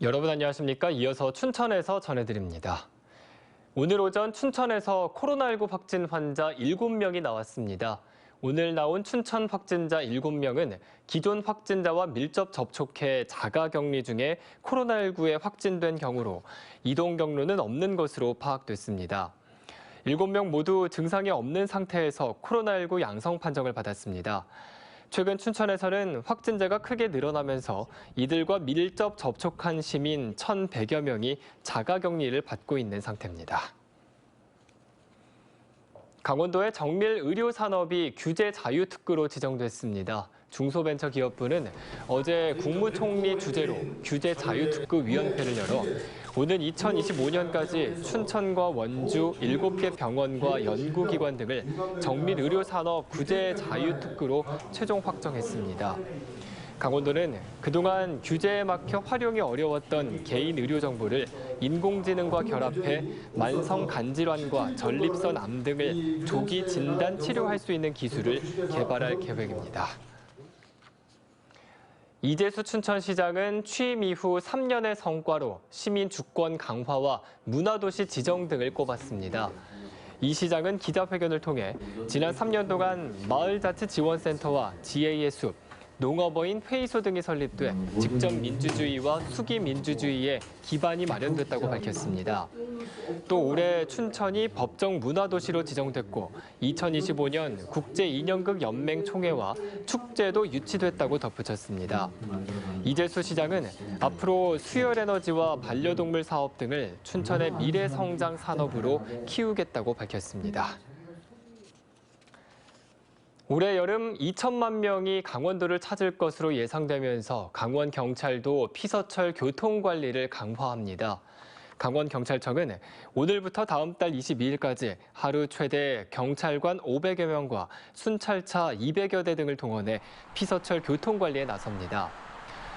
여러분 안녕하십니까? 이어서 춘천에서 전해드립니다. 오늘 오전 춘천에서 코로나19 확진 환자 7명이 나왔습니다. 오늘 나온 춘천 확진자 7명은 기존 확진자와 밀접 접촉해 자가격리 중에 코로나19에 확진된 경우로 이동 경로는 없는 것으로 파악됐습니다. 7명 모두 증상이 없는 상태에서 코로나19 양성 판정을 받았습니다. 최근 춘천에서는 확진자가 크게 늘어나면서 이들과 밀접 접촉한 시민 1,100여 명이 자가격리를 받고 있는 상태입니다. 강원도의 정밀 의료 산업이 규제 자유특구로 지정됐습니다. 중소벤처기업부는 어제 국무총리 주재로 규제 자유특구위원회를 열어 오는 2025년까지 춘천과 원주 7개 병원과 연구기관 등을 정밀 의료 산업 규제 자유특구로 최종 확정했습니다. 강원도는 그동안 규제에 막혀 활용이 어려웠던 개인 의료 정보를 인공지능과 결합해 만성 간질환과 전립선 암 등을 조기 진단 치료할 수 있는 기술을 개발할 계획입니다. 이재수 춘천시장은 취임 이후 3년의 성과로 시민 주권 강화와 문화도시 지정 등을 꼽았습니다. 이 시장은 기자회견을 통해 지난 3년 동안 마을자치지원센터와 지혜의 숲, 농업어인 회의소 등이 설립돼 직접 민주주의와 수기 민주주의에 기반이 마련됐다고 밝혔습니다. 또 올해 춘천이 법정 문화도시로 지정됐고 2025년 국제인형극 연맹 총회와 축제도 유치됐다고 덧붙였습니다. 이재수 시장은 앞으로 수열에너지와 반려동물 사업 등을 춘천의 미래성장 산업으로 키우겠다고 밝혔습니다. 올해 여름 2천만 명이 강원도를 찾을 것으로 예상되면서 강원경찰도 피서철 교통관리를 강화합니다. 강원경찰청은 오늘부터 다음 달 22일까지 하루 최대 경찰관 500여 명과 순찰차 200여 대 등을 동원해 피서철 교통관리에 나섭니다.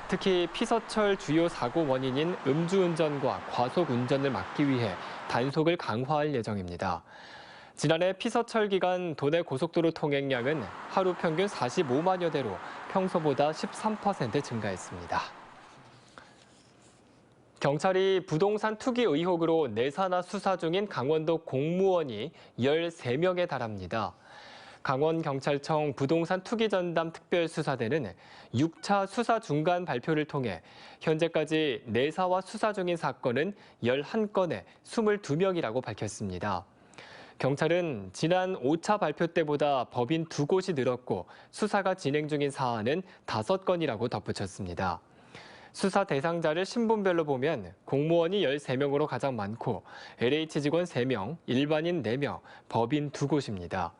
특히 피서철 주요 사고 원인인 음주운전과 과속운전을 막기 위해 단속을 강화할 예정입니다. 지난해 피서철 기간 도내 고속도로 통행량은 하루 평균 45만여 대로 평소보다 13% 증가했습니다. 경찰이 부동산 투기 의혹으로 내사나 수사 중인 강원도 공무원이 13명에 달합니다. 강원경찰청 부동산 투기전담 특별수사대는 6차 수사 중간 발표를 통해 현재까지 내사와 수사 중인 사건은 11건에 22명이라고 밝혔습니다. 경찰은 지난 5차 발표 때보다 법인 2곳이 늘었고 수사가 진행 중인 사안은 5건이라고 덧붙였습니다. 수사 대상자를 신분별로 보면 공무원이 13명으로 가장 많고 LH 직원 3명, 일반인 4명, 법인 2곳입니다.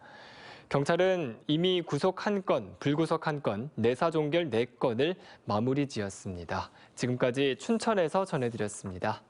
경찰은 이미 구속 1건, 불구속 1건, 내사 종결 4건을 마무리 지었습니다. 지금까지 춘천에서 전해드렸습니다.